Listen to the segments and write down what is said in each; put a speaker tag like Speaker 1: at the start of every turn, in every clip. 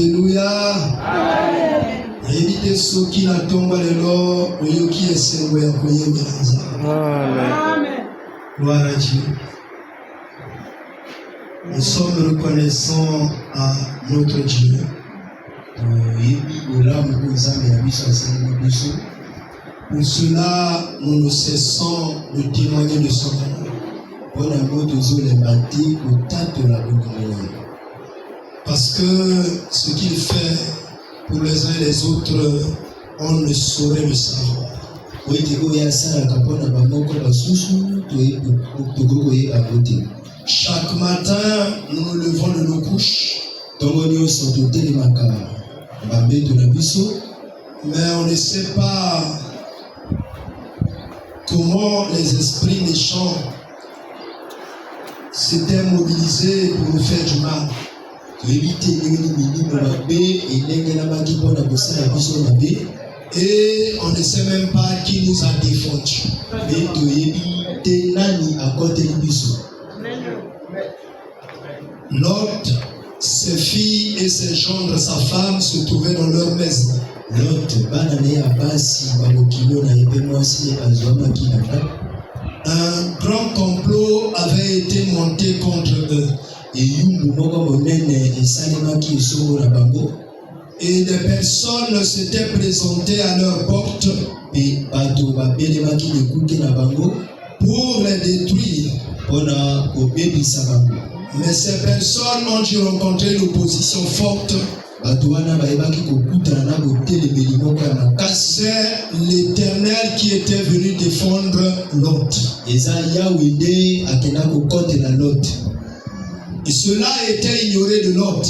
Speaker 1: Alléluia. Évitez ceux qui n'attendent pas l'or, ou qui essaient de
Speaker 2: Amen.
Speaker 1: Gloire à Dieu. Nous sommes reconnaissants à notre Dieu. Pour cela, nous ne cessons de témoigner de son amour. Parce que ce qu'il fait pour les uns et les autres, on ne saurait le savoir. Chaque matin, nous nous levons de nos couches. Mais on ne sait pas comment les esprits méchants s'étaient mobilisés pour nous faire du mal. Et on ne sait même pas qui nous a défendus. Lot, ses filles et ses gendres, sa femme se trouvaient dans leur maison. Un grand complot avait été monté contre eux. Et des personnes s'étaient présentées à leur porte pour les détruire. Mais ces personnes ont dû rencontrer une opposition forte. C'est l'Éternel qui était venu défendre Lot. Et cela était ignoré de Lot.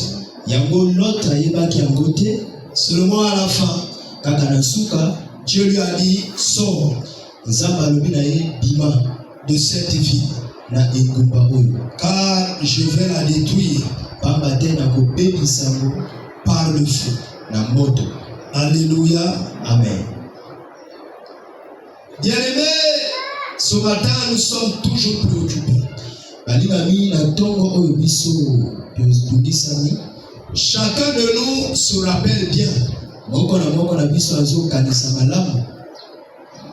Speaker 1: Seulement à la fin, Dieu lui a dit, sors de cette ville, car je vais la détruire par le feu. Alléluia.
Speaker 2: Amen.
Speaker 1: Bien-aimés, ce matin nous sommes toujours préoccupés. Chacun de nous se rappelle bien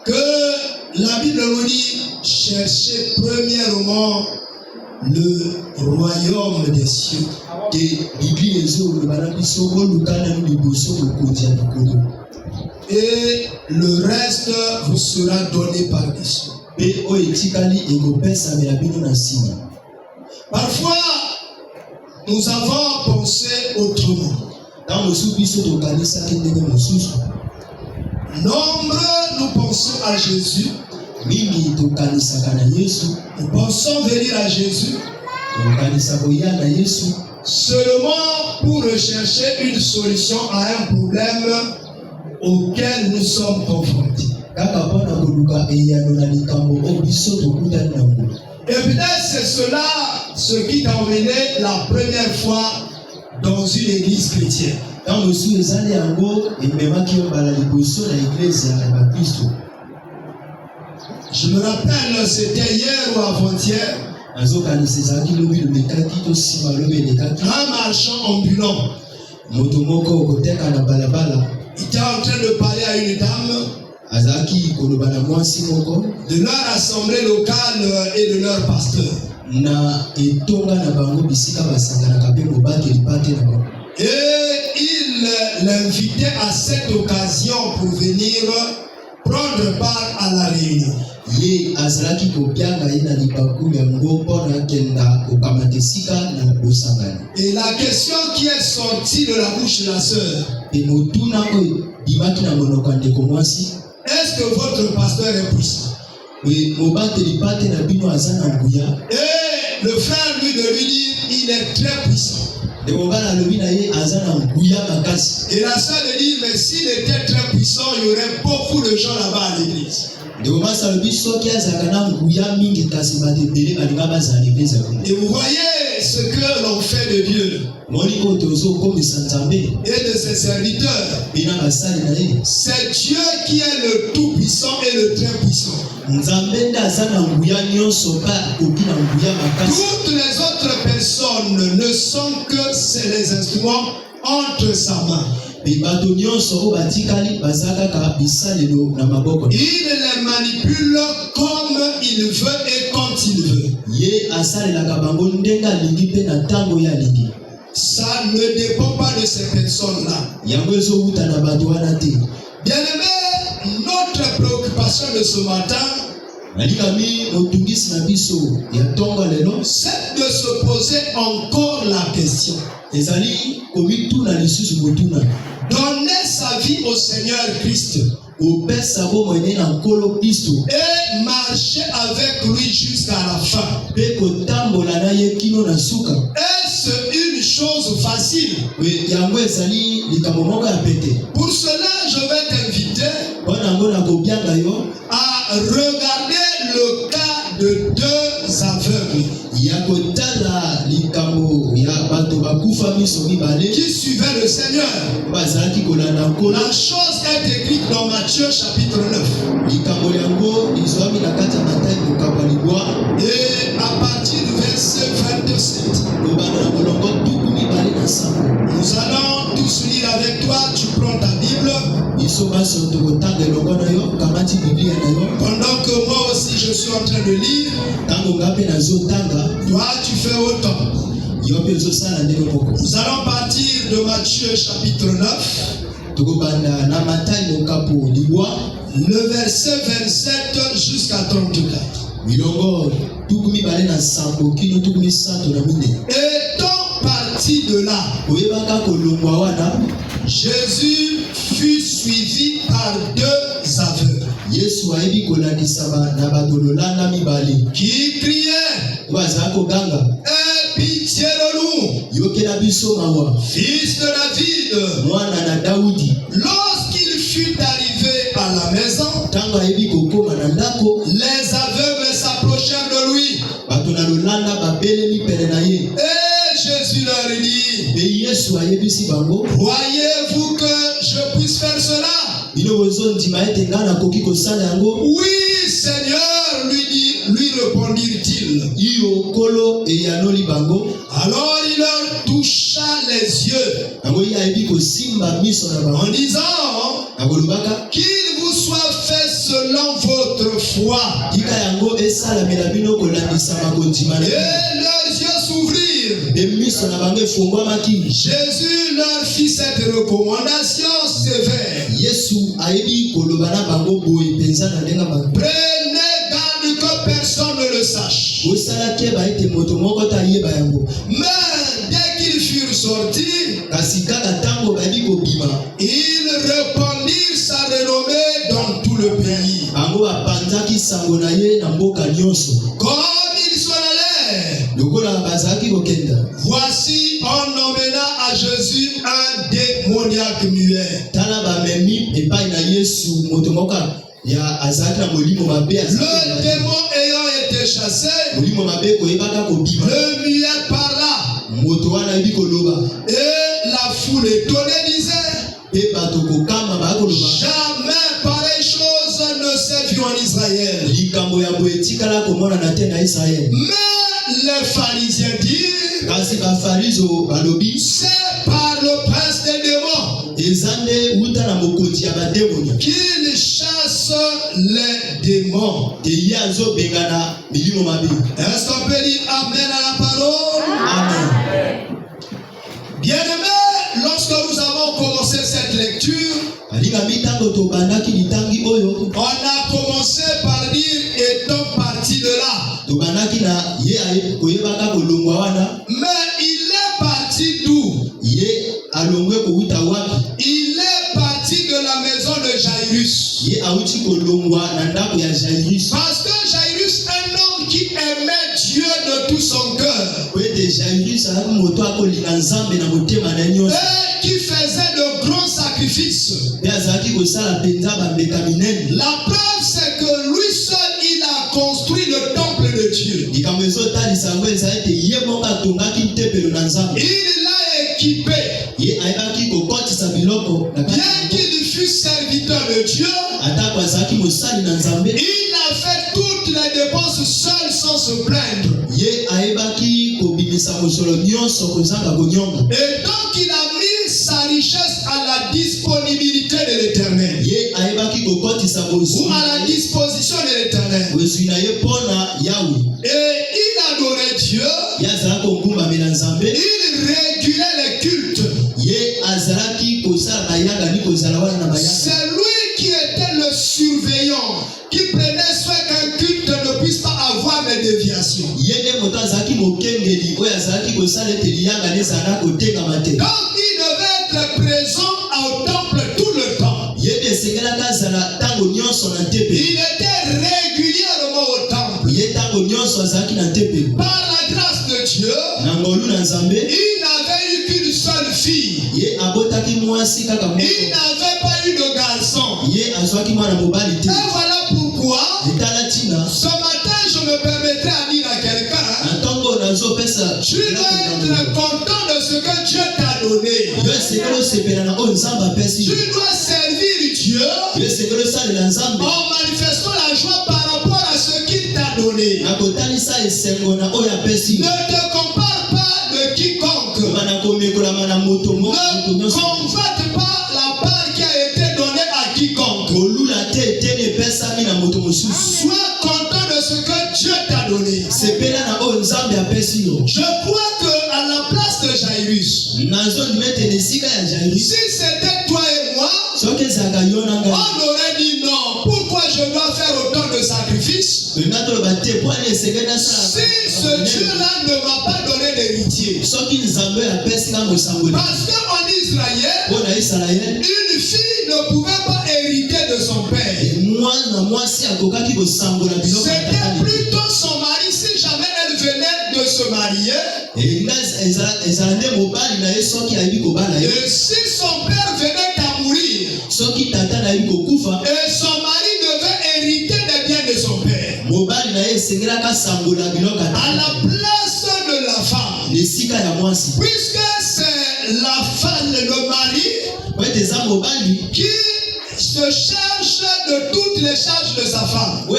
Speaker 1: que la Bible nous dit cherchez premièrement le royaume des cieux. Et le reste vous sera donné par-dessus. Parfois, nous avons pensé autrement. Nombreux nous pensons à Jésus. Nous pensons venir à Jésus seulement pour rechercher une solution à un problème auquel nous sommes confrontés. Et peut-être c'est cela ce qui t'a emmené la première fois dans une église chrétienne. Je me rappelle, c'était hier ou avant-hier, un marchand ambulant. Il était en train de parler à une dame de leur assemblée locale et de leur pasteur. Et il l'invitait à cette occasion pour venir prendre part à la réunion. Et la question qui est sortie de la bouche de la sœur, est-ce que votre pasteur est puissant? Et le frère lui de lui dit, il est très puissant. Et la sœur lui dit, mais s'il était très puissant, il y aurait beaucoup de gens là-bas à l'église. Et vous voyez ce que l'on fait de Dieu et de ses serviteurs. C'est Dieu qui est le tout puissant et le très puissant. Toutes les autres personnes ne sont que les instruments entre sa main.
Speaker 2: Il
Speaker 1: les manipule comme il veut et quand il veut. Ça ne dépend pas de ces personnes-là. Bien-aimé, notre préoccupation de ce matin, c'est de se poser encore la question. Donner sa vie au Seigneur Christ et marcher avec lui jusqu'à la fin. Est-ce une chose facile? Pour cela, je vais t'inviter à regarder le cas de deux aveugles qui suivaient le Seigneur. La chose est écrite dans Matthieu chapitre 9. Et à partir du verset 27. Nous allons tous lire avec toi. Tu prends ta Bible. Pendant que moi aussi je suis en train de lire, toi tu fais autant. Nous allons partir de Matthieu chapitre 9. Le verset 27 jusqu'à 34. Étant parti de là, Jésus fut suivi par deux aveugles qui criaient: aie pitié de nous, fils de David. Lorsqu'il fut arrivé à la maison, les aveugles s'approchèrent de lui. Et Jésus leur dit: croyez-vous que je puisse faire cela? Oui, Seigneur, lui répondirent-ils. Alors il leur toucha les yeux en disant: qu'il vous soit fait selon votre foi. Et leurs yeux s'ouvrirent. Jésus leur fit cette recommandation sévère: prenez garde que personne ne le sache. Mais dès qu'ils furent sortis, ils répandirent sa renommée dans tout le pays. Comme ils s'en allèrent, voici on emmena à Jésus un démoniaque muet. Le démon ayant été chassé, le muet parla. Et la foule étonnée disait: jamais pareille chose ne s'est vue en Israël. Mais les pharisiens dirent: c'est par le prince des démons qu'il chasse les démons. Est-ce qu'on peut dire amen à la parole? Amen. Bien-aimés, lorsque nous avons commencé cette lecture, on a commencé par dire étant parti de là. Mais il est parti d'où? Il est parti de la maison de Jairus. Parce que Jairus, un homme qui aimait Dieu de tout son cœur, et qui faisait de grands sacrifices. La preuve, c'est que lui seul, il a construit le temple de Dieu. Il l'a équipé. Bien qu'il fût serviteur de Dieu, il a fait toutes les dépenses seul sans se plaindre. Et donc il a mis sa richesse à la disponibilité de l'Éternel. Ou à la disposition de l'Éternel. Et il adorait Dieu. Il régulait les cultes. C'est lui qui était le surveillant, qui prenait soin qu'un culte ne puisse pas avoir des déviations. Donc il devait être présent au temple tout le temps. Il était régulièrement au temple. Par la grâce de Dieu, il n'avait eu qu'une seule fille. Il n'avait pas eu de garçon. Et voilà pourquoi ce matin je me permettrai à dire à quelqu'un, tu dois être content de ce que Dieu t'a donné. Tu dois servir Dieu en manifestant la joie par rapport à ce qu'il t'a donné. Ne te compare pas de quiconque. Ne convoite pas la part qui a été donnée à quiconque. Sois content de ce que Dieu t'a donné. Je crois qu'à la place de Jairus, si c'était toi et moi, on aurait dit non. Pourquoi je dois faire autant de sacrifices si ce Dieu-là ne m'a pas donné d'héritier? Parce qu'en Israël, une fille ne pouvait pas hériter de son père. C'était plutôt son mari, si jamais elle venait de se marier. Et si son père venait à mourir, et son mari devait hériter des biens de son père, à la place de la femme, puisque c'est la femme, le mari, qui se charge de toutes les charges de sa femme. La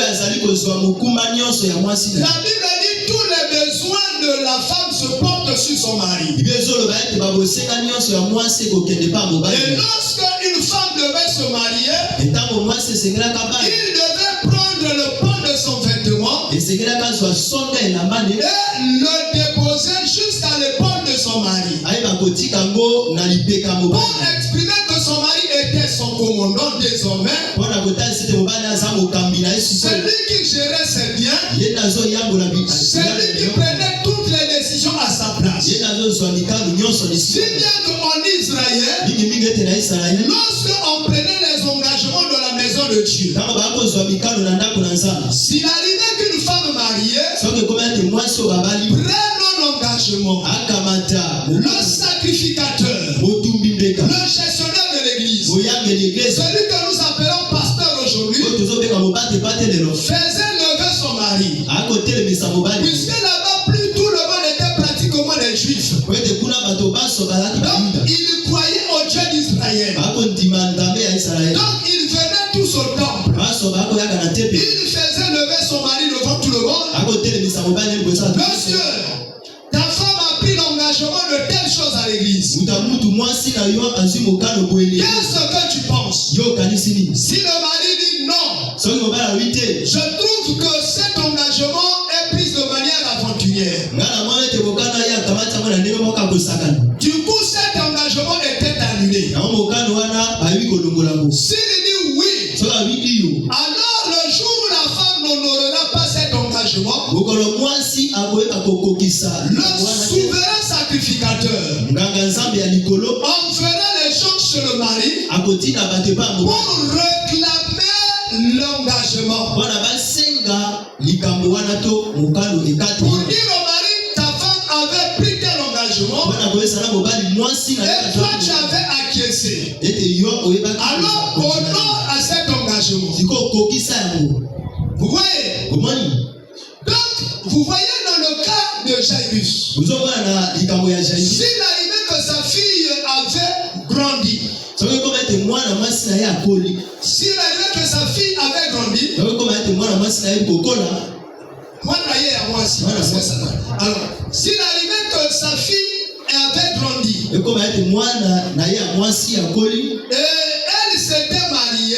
Speaker 1: Bible dit tous les besoins de la femme se portent sur son mari. Et lorsque une femme devait se marier, il devait prendre le pan de son vêtement et le déposer jusqu'à l'épaule de son mari. Pour exprimer que son mari était son commandant désormais, celui qui gérait ses biens, celui qui prenait toutes les décisions à sa place. Si bien qu'en Israël, lorsqu'on prenait les engagements de la maison de Dieu, s'il arrivait qu'une femme mariée prenne un engagement, le sacrificateur, le gestionnaire de l'église, celui que nous appelons pasteur aujourd'hui, faisait lever son mari. Puisque là-bas, plus tout le monde était pratiquement des juifs. Donc, il croyait au Dieu d'Israël. Donc, il venait tous au temple. Il faisait lever son mari devant tout le monde. Monsieur, ta femme a pris l'engagement de telle chose à l'église. Qu'est-ce que tu penses? Si le mari dit non, je trouve que cet engagement est pris de manière aventurière. Du coup, cet engagement était annulé. S'il dit oui, alors le jour où la femme n'honorera pas cet engagement, le souverain sacrificateur enverra les gens chez le mari pour réclamer l'engagement. Pour dire au mari, ta femme avait pris tel engagement et toi tu avais acquiescé. Alors honore à cet engagement. Vous voyez? Donc, vous voyez dans le cas de Jairus, s'il arrivait que sa fille avait grandi, s'il arrivait que sa fille avait grandi, alors, s'il arrivait que sa fille avait grandi, Et
Speaker 2: elle s'était mariée.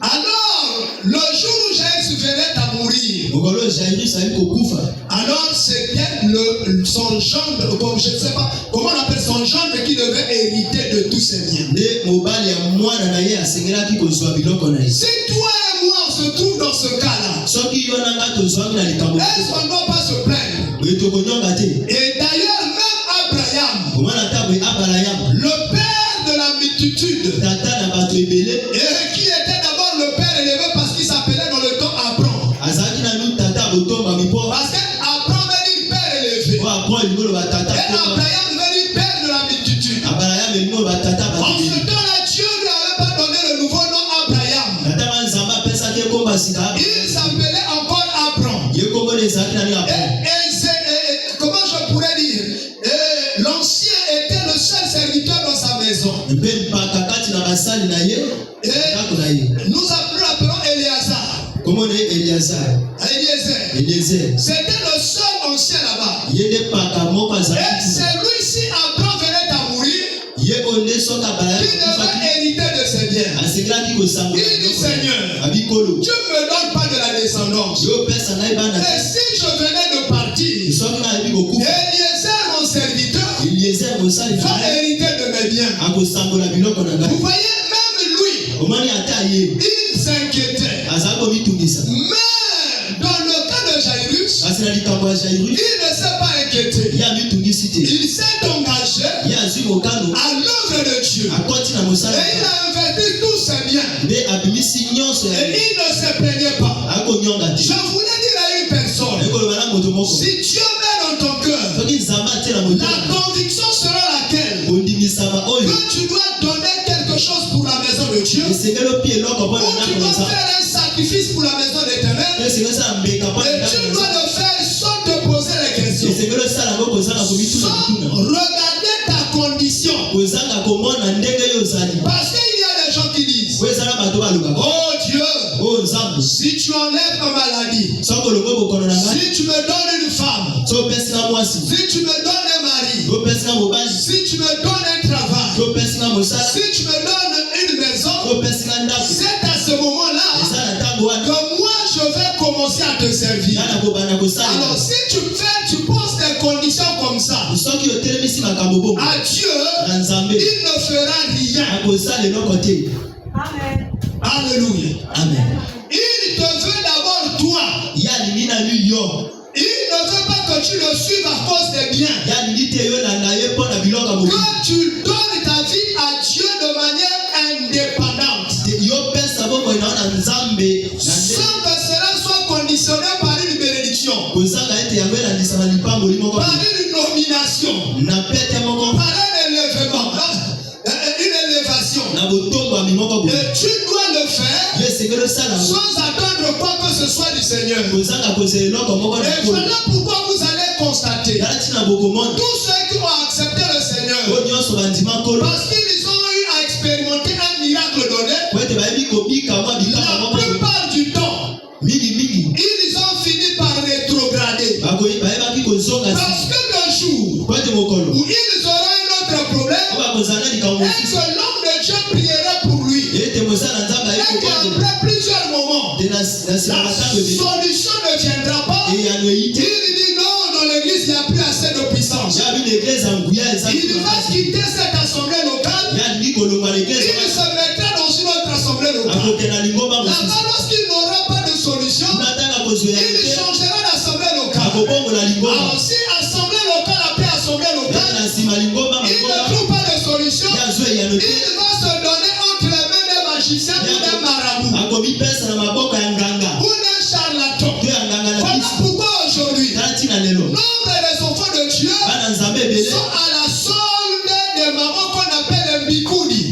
Speaker 2: Alors, le jour où Jairus venait à mourir, alors c'était son gendre, comme je ne sais pas, comment on appelle son gendre qui devait hériter de tous ses biens. Si toi et moi on se trouve dans ce cas-là, est-ce qu'on ne doit pas se plaindre? Et d'ailleurs, même Abraham, le père de la multitude, et qui était d'abord le père élevé parce qu'il s'appelait dans le temps Abraham. Parce qu'Abraham veut dire père élevé. Et Abraham veut dire père de la multitude. En ce temps-là, Dieu ne lui avait pas donné le nouveau nom Abraham. Il s'appelait encore Abraham. Et comment je pourrais dire, l'ancien était le seul serviteur dans sa maison. Et nous appelons Eliezer. C'était le seul ancien là-bas. Et celui-ci, Abraham venait à mourir, qui devait hériter de ses biens. Il dit, Seigneur, Dieu ne me donne pas de la descendance. Et si je venais de partir, Eliezer, mon serviteur, va hériter de mes biens. Vous voyez, même lui, il s'inquiétait. Mais dans le cas de Jairus, il ne s'est pas inquiété. Il s'est engagé à l'œuvre de Dieu. Et il a investi tous ses biens. Et il ne se plaignait pas. Je voulais dire à une personne, si Dieu met dans ton cœur la conviction selon laquelle que tu dois donner quelque chose pour la maison de Dieu, ou tu dois faire un sacrifice pour la maison d'Éternel, et tu dois le faire sans te poser les questions, sans regarder ta condition. Parce qu'il y a des gens qui disent, oh Dieu, si tu enlèves ma maladie, si tu me donnes une femme, si tu me donnes un mari, si tu me donnes un travail, si tu me donnes une maison, c'est à ce moment-là que moi je vais commencer à te servir. Alors si tu poses des conditions comme ça à Dieu, il ne fera rien.
Speaker 3: Amen.
Speaker 2: Alléluia.
Speaker 1: Amen.
Speaker 2: Il te veut d'abord toi. Il ne veut pas que tu le suives à cause des biens. Que tu donnes ta vie à Dieu de manière indépendante. Sans que cela soit conditionné par une bénédiction, par une nomination, par un élèvement, une élévation. Et tu dois le faire sans attendre quoi que ce soit du Seigneur. Et voilà pourquoi vous allez constater tous ceux qui ont accepté le Seigneur, parce qu'ils ont eu à expérimenter un miracle donné, la plupart du temps, ils ont fini par rétrograder. Parce que le jour où ils auront un autre problème, et que l'homme de Dieu prierait pour lui, et qu'après plusieurs moments, la solution ne viendra pas, il dit non, dans l'église il n'y a plus assez de puissance. Il va quitter cette assemblée locale, il se mettra dans une autre assemblée locale. Là-bas, lorsqu'il n'aura pas de solution, il changera d'assemblée locale. Alors si assemblée locale après assemblée locale, il ne trouve pas de solution, il va se donner entre les mains d'un magicien ou d'un marabout ou d'un charlatan. Voilà pourquoi aujourd'hui, nombre des enfants de Dieu sont à la solde des mamans qu'on appelle les bikoudi.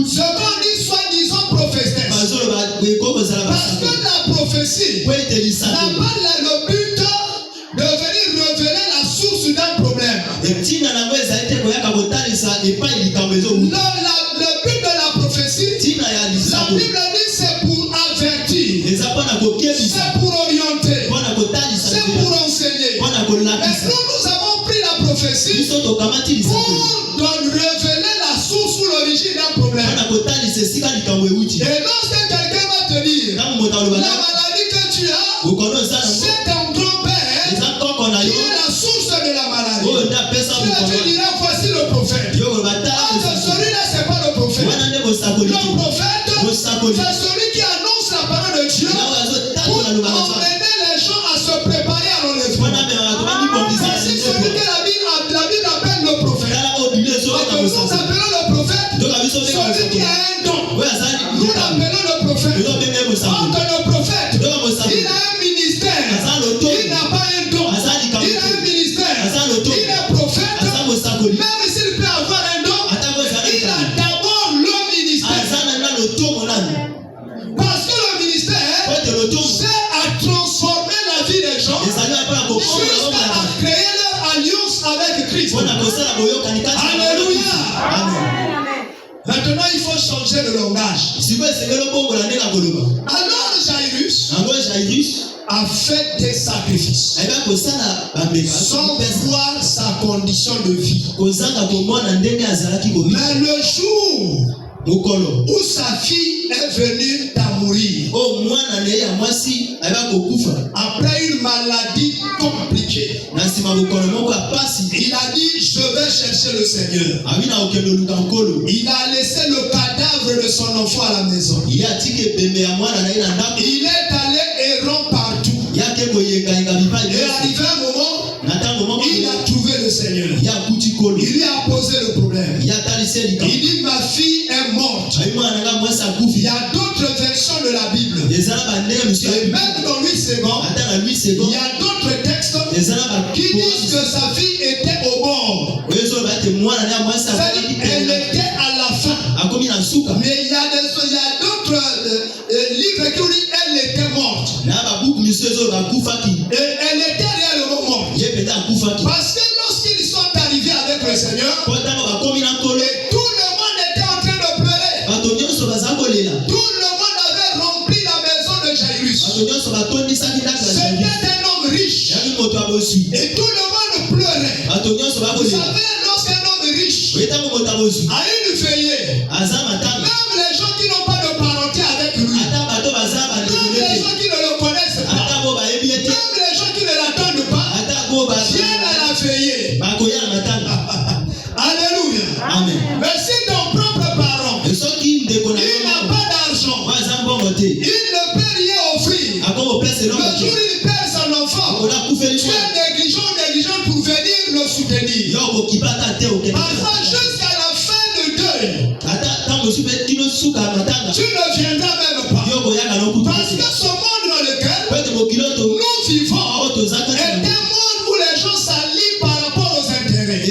Speaker 2: Ce qu'on dit soi-disant prophétesse. Parce que la prophétie n'a pas le but de venir révéler la source d'un problème. Non, le but de la prophétie, la Bible dit c'est pour avertir, c'est pour orienter, c'est pour enseigner. Mais nous avons pris la prophétie
Speaker 1: ceci pour révéler la source ou l'origine d'un problème. Et lorsque quelqu'un va te dire la maladie que tu as, c'est ton grand-père qui est la source de la maladie. Tu diras voici le prophète. Celui-là, c'est pas le prophète. Le prophète, c'est celui qui annonce la parole de Dieu pour emmener les gens à se préparer à l'enlèvement. C'est celui que la Bible appelle le prophète. Nous appelons le prophète celui qui a un don. Nous l'appelons le prophète. Or que le prophète, il a un ministère. Il n'a pas un don. Il a un ministère. Il est prophète. Même s'il peut avoir un don, il a d'abord le ministère. Parce que le ministère sert à transformer la vie des gens jusqu'à créer leur alliance avec Christ. Alléluia. Maintenant, il faut changer de langage. Alors, Jairus a fait des sacrifices sans voir sa condition de vie. Mais le jour où sa fille est venue à mourir, après une maladie compliquée, il a dit je vais chercher le Seigneur. Il a laissé le cadavre de son enfant à la maison. Il est allé errant partout. Et arrivé un moment, il a trouvé le Seigneur. Il lui a posé le problème. Il dit ma fille est morte. Il y a d'autres versions de la Bible. Et même dans Louis II, il y a d'autres textes qui disent que sa fille était au bord. Elle était à la fin. Mais il y a d'autres livres qui disent qu'elle était morte. Et elle était réellement morte. Parce que lorsqu'ils sont arrivés avec le Seigneur, et tout le monde était en train de pleurer. Tout le monde avait rempli la maison de Jairus. C'était un homme riche. Et tout le monde pleurait. Vous savez, lorsqu'un homme riche a une veillée, même les gens qui n'ont pas de parenté avec lui, même les gens qui ne le connaissent pas, même les gens qui ne l'attendent pas, viennent à la veillée. Alléluia.
Speaker 2: Amen.
Speaker 1: Mais si ton propre parent, il n'a pas d'argent, il ne peut rien offrir, le jour où il perd son enfant, tu es négligent pour venir le soutenir. Parfois, jusqu'à la fin de deuil, tu ne viendras même pas. Parce que ce monde dans lequel nous vivons est un monde où les gens s'allient par rapport aux intérêts.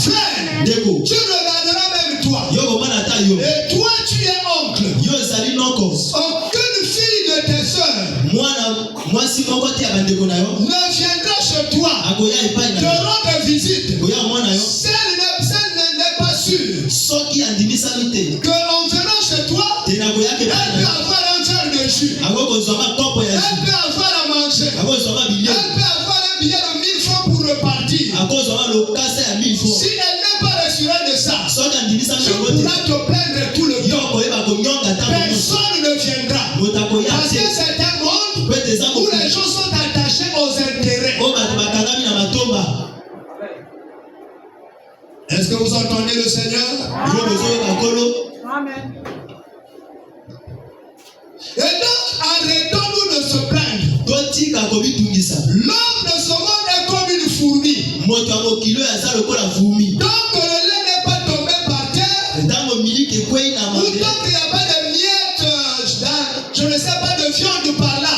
Speaker 1: Frère, tu regarderas même toi. Et toi, tu es oncle. Aucune fille de tes soeurs ne viendra chez toi te rendre visite. Celle n'est pas sûre qu'en venant chez toi, elle peut avoir un verre de jus. Elle peut avoir à manger. Elle peut avoir un billet de 1000 francs pour repartir. Si elle n'est pas rassurée de ça, tu pourras te plaindre tout le temps. Personne ne viendra. Parce que c'est un monde où les gens sont attachés aux intérêts. Est-ce que vous entendez le Seigneur?
Speaker 3: Amen.
Speaker 1: Et donc, arrêtons-nous de se plaindre. L'homme de ce monde est comme une fourmi. Tant que le lait n'est pas tombé par terre, ou tant qu'il n'y a pas de miettes, je ne sais pas, de viande par là,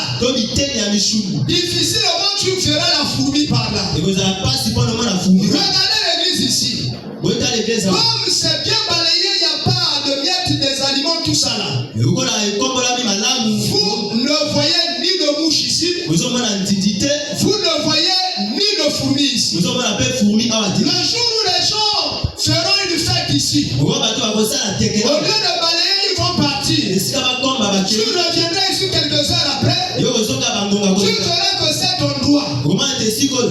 Speaker 1: difficilement tu feras la fourmi par là. Regardez l'église ici. Comme c'est bien balayé, il n'y a pas de miettes des aliments, tout ça là. Vous ne voyez ni de mouche ici. Vous ne voyez ni de fourmis ici. Le jour où les gens feront une fête ici, au lieu de balayer, ils vont partir. Tu reviendras ici quelques heures après. Tu verras que cet endroit toi,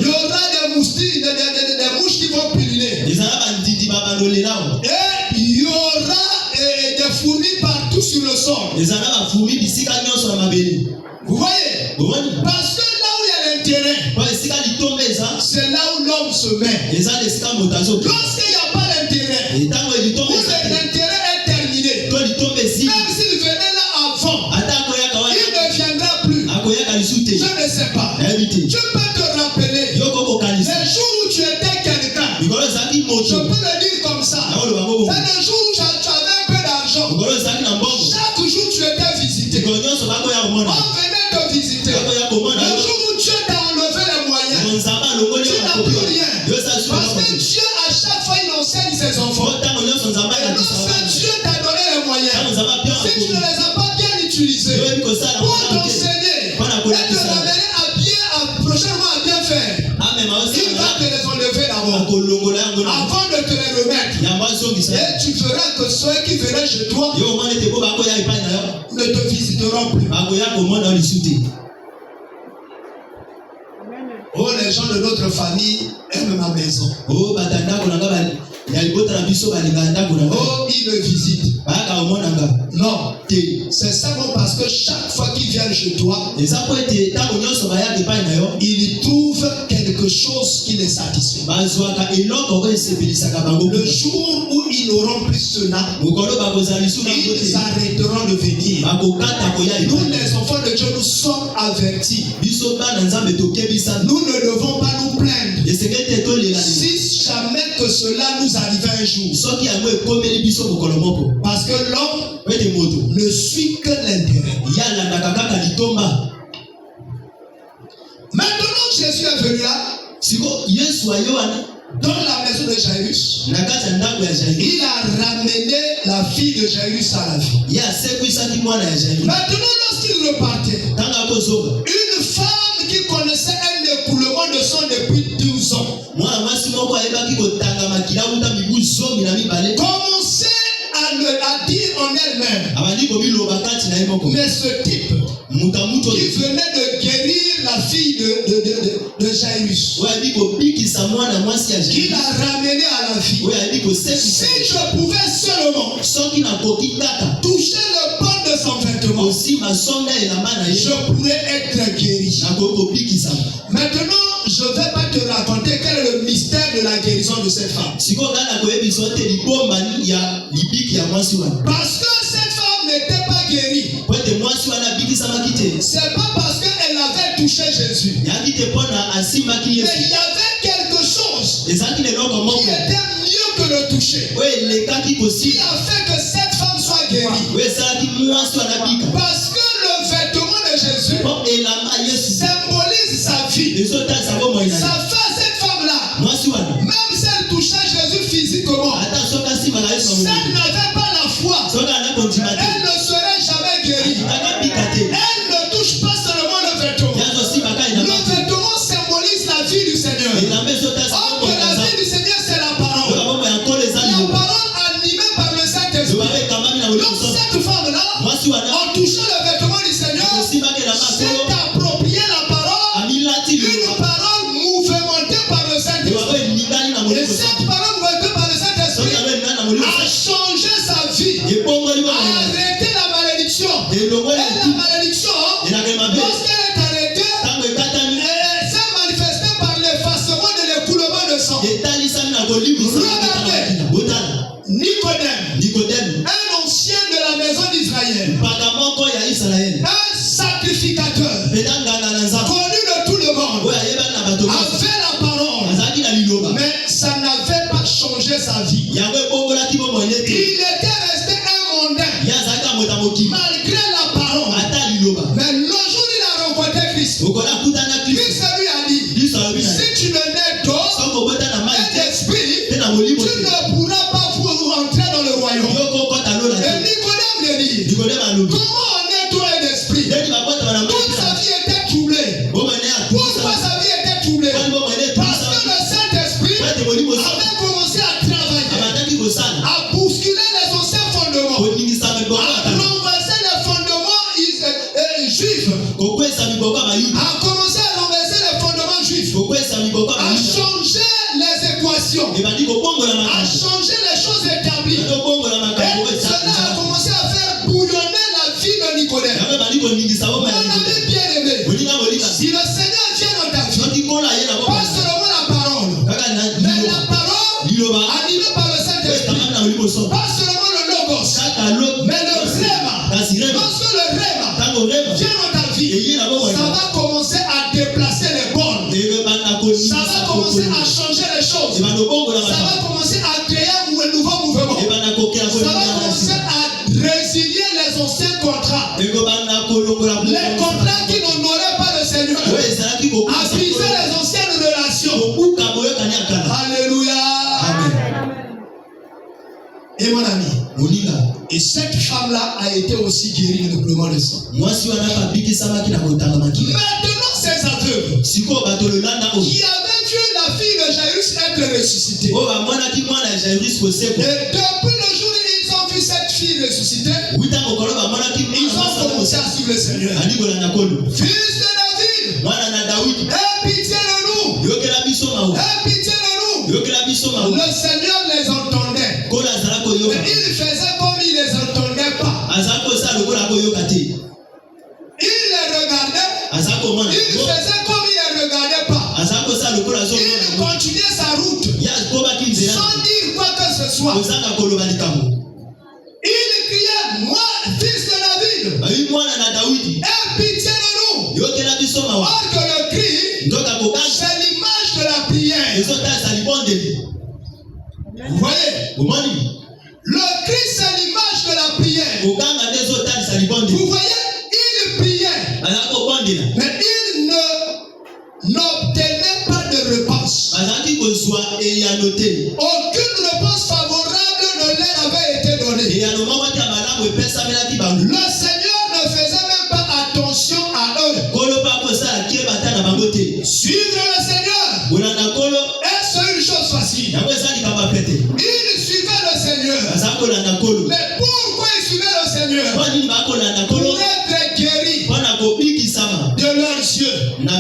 Speaker 1: il y aura des moustiques, des mouches qui vont pulluler. Et il y aura des fourmis partout sur le sol. Vous voyez? Parce que là où il y a l'intérêt, c'est là où l'homme se met. Lorsqu'il n'y a pas l'intérêt, où l'intérêt est terminé, même s'il venait là avant, il ne viendra plus. Je ne sais pas. Tu peux te rappeler les jours où tu étais quelqu'un. Je peux le dire comme ça. C'est le jour où tu avais un peu d'argent. Chaque jour tu étais visité. On venait te visiter. Le jour où Dieu t'a enlevé les moyens, tu n'as plus rien. Parce que Dieu, à chaque fois, il enseigne ses enfants. Et lorsque Dieu t'a donné les moyens, si tu ne les as pas bien utilisés pour t'enseigner et te ramener prochainement à bien faire, il va te les enlever d'abord avant de te les remettre. Et tu verras que ceux qui viennent chez toi ne te visiteront plus. Oh, les gens de notre famille aiment ma maison. Oh, ils me visitent. Non, c'est simplement parce que chaque fois qu'ils viennent chez toi, ils trouvent quelque chose qui les satisfait. Le jour où ils n'auront plus cela, ils arrêteront de venir. Nous, les enfants de Dieu, nous sommes avertis. Nous ne devons pas nous plaindre si jamais que cela nous arrivait un jour. Parce que l'homme ne suit que l'intérêt. Maintenant Jésus est venu là, dans la maison de Jairus. Il a ramené la fille de Jairus à la vie. Maintenant lorsqu'il repartait, une femme qui connaissait un écoulement de sang depuis 12 ans commençait à dire en elle-même, mais ce type qui venait de guérir la fille de Jairus, qui l'a ramené à la vie, si je pouvais seulement toucher le pan de son vêtement, je pourrais être guéri. Maintenant, je ne vais pas te raconter quel est le mystère de la guérison de cette femme. Parce que cette femme n'était pas guérie. C'est pas parce qu'elle avait touché Jésus. Mais il y avait quelque chose qui était mieux que le toucher, qui a fait que cette femme soit guérie. Parce que le vêtement de Jésus symbolise sa vie. Ça fait cette femme-là, même si elle touchait Jésus physiquement, si elle n'avait pas la foi, elle ne serait jamais guérie. Elle ne touche pas seulement le vêtement. Le vêtement symbolise la vie du Seigneur. Or que la vie du Seigneur, c'est la parole. La parole animée par le Saint-Esprit. Donc cette femme-là, en touchant le vêtement du Seigneur, s'est approprié la parole, une parole mouvementée par le Saint-Esprit. Et cette parole mouvementée par le Saint-Esprit a changé sa vie, a arrêté la malédiction. Et la malédiction, lorsqu'elle est arrêtée, elle s'est manifestée par l'effacement de l'écoulement de sang. Regardez, Nicodème, un ancien de la maison d'Israël, un sacrificateur, connu de tout le monde, avait la parole, mais ça n'avait pas changé sa vie. Il était resté un mondain, malgré la parole. Mais le jour où il a rencontré Christ, Christ lui a dit, si tu ne nais d'eau et d'esprit, tu ne pourras pas rentrer dans le royaume. Et Nicodème lui dit, comment on est d'eau et d'esprit? Toute sa vie était troublée. Pourquoi sa vie était troublée? Parce que le Saint-Esprit avait commencé à travailler, à bousculer les anciens fondements, à renverser les fondements juifs, a commencé à renverser les fondements
Speaker 3: négociation, a changé les choses établies. Et cela a commencé à faire bouillonner la vie de Nicodème. Mon ami bien-aimé, si le Seigneur vient dans ta vie, pas seulement la parole, mais la parole animée par le Saint-Esprit, pas seulement le logos, mais le rhéma. Lorsque le rhéma vient dans ta vie, ça va commencer à déplacer les bornes. Ça va commencer à changer les choses. Ça va commencer à créer un nouveau mouvement. Ça va commencer à résilier les anciens contrats. Les contrats qui n'honoraient pas le Seigneur. À briser les anciennes relations. Alléluia. Et mon ami, et cette femme-là a été aussi guérie de pleinement de sang. Maintenant, ces aveugles qui avaient vu la fille de Jairus être ressuscitée. Et depuis le jour où ils ont vu cette fille ressuscitée, ils ont commencé à suivre le Seigneur. Fils de David, aie pitié de nous. Aie pitié de nous. Le Seigneur les entendait. Mais il faisait comme il les entendait pas. Il les regardait. Il faisait comme il les regardait pas. Il continuait sa route sans dire quoi que ce soit. Il criait, moi, fils de David, aie pitié de nous. Or que le cri, c'est l'image de la prière. Vous voyez? Le cri, c'est l'image de la prière. Vous voyez? Il priait, mais il n'obtenait pas de réponse. Aucune réponse favorable ne leur avait été donnée. Le Seigneur ne faisait même pas attention à eux. Suivre le Seigneur, est-ce une chose facile? Il suivait le Seigneur. Mais pourquoi il suivait le Seigneur? Pour être guéri de leurs yeux. Mais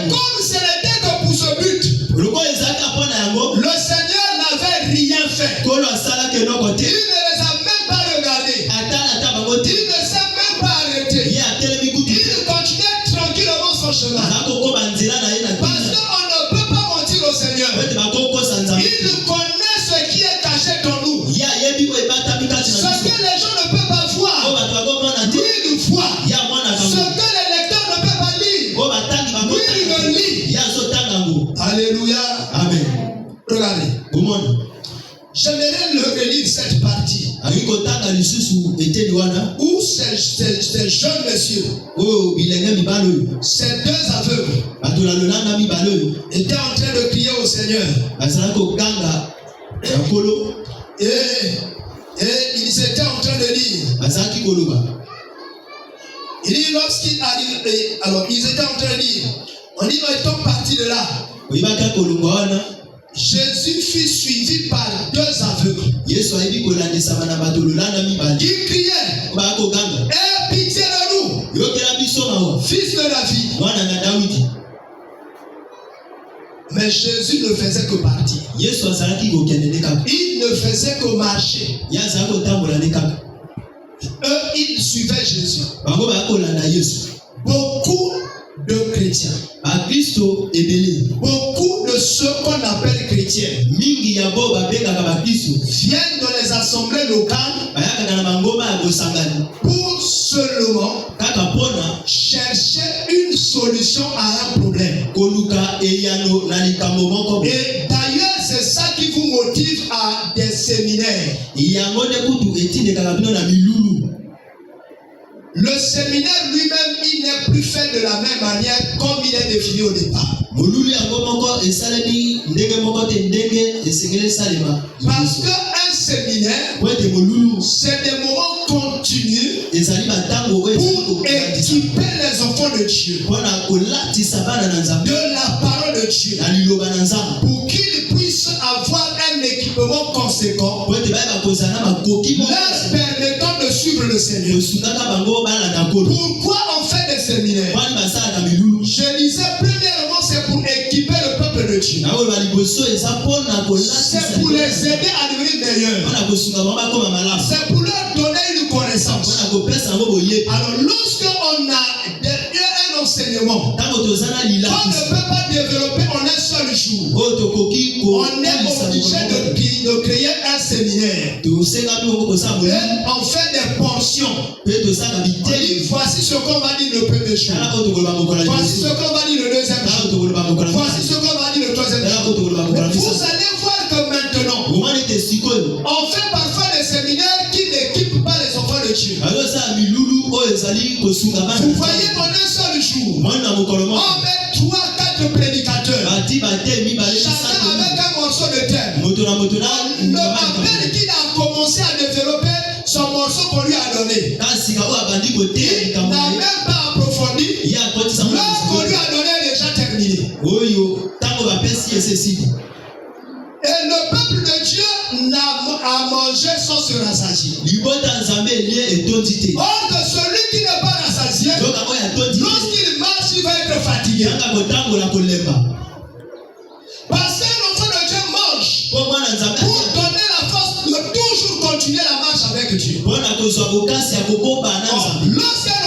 Speaker 3: comme ce n'était que pour ce but, le Seigneur n'avait rien fait. Il ne les a même pas regardés. Il ne s'est même pas arrêté. Il continuait tranquillement son chemin. Parce qu'on ne peut pas mentir au Seigneur. Il connaît ce qui est caché en nous. Ce que les gens ne peuvent pas voir, lui il voit. Ce que les lecteurs ne peuvent pas lire, lui il le lit. Alléluia.
Speaker 2: Amen.
Speaker 3: Regardez. J'aimerais le relire cette partie. Où ces jeunes messieurs, ces deux aveugles, étaient en train de crier au Seigneur. Et ils étaient en train de dire. Il dit lorsqu'ils arrivent, alors ils étaient en train de dire, on dit nous étant partis de là. Jésus fut suivi par deux aveugles. Qui criaient, aie pitié de nous, fils de David. Mais Jésus ne faisait que partir. Il ne faisait que marcher. Eux, ils suivaient Jésus. Beaucoup de chrétiens, beaucoup de ceux qu'on appelle chrétiens, viennent dans les assemblées locales pour seulement chercher une solution à un problème. Et d'ailleurs, c'est ça qui vous motive à des séminaires. Le séminaire lui-même, il n'est plus fait de la même manière comme il est défini au départ. Parce qu'un séminaire, c'est des moments continus pour équiper les enfants de Dieu de la parole de Dieu, pour qu'ils puissent avoir un équipement conséquent leur permettant de suivre le Seigneur. Pourquoi on fait des séminaires? Je disais premièrement, c'est pour équiper le peuple de Dieu. C'est pour les aider à devenir meilleurs. C'est pour leur donner une connaissance. Alors lorsqu'on a un enseignement, on ne peut pas développer en un seul jour. On est obligé de créer un séminaire. Et on fait des portions. Voici ce qu'on va dire le premier jour. Voici ce qu'on va dire le deuxième jour. Voici ce qu'on va dire le troisième jour. Vous allez voir que maintenant, on fait parfois des séminaires qui n'équipent pas les enfants de Dieu. Vous voyez qu'en un seul jour, on met 3-4 prédicateurs. Chacun avec un morceau de thème. Le appel qu'il a commencé à développer son morceau qu'on lui a donné. Il n'a même pas approfondi. L'heure qu'on lui a donné est déjà terminée. Et le peuple de Dieu n'a à manger sans se rassasier. Or que celui qui n'est pas rassasié, lorsqu'il marche, il va être fatigué. Parce que l'enfant de Dieu mange pour donner la force de toujours continuer la marche avec Dieu. Lorsqu'un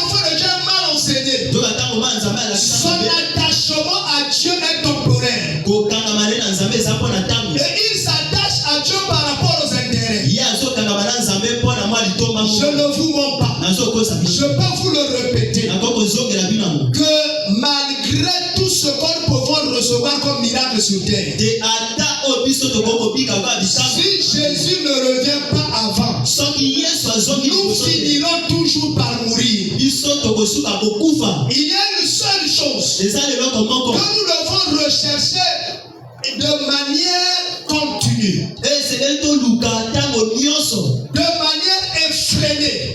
Speaker 3: enfant de Dieu est mal enseigné, son attachement à Dieu est temporaire. Et il s'attache à Dieu par rapport aux intérêts. Je ne vous mens pas. Je peux vous le répéter. Que malgré tout ce qu'on peut recevoir comme miracle sur terre, si Jésus ne revient pas avant, nous finirons toujours par mourir. Il y a une seule chose que nous devons rechercher de manière continue, de manière effrénée,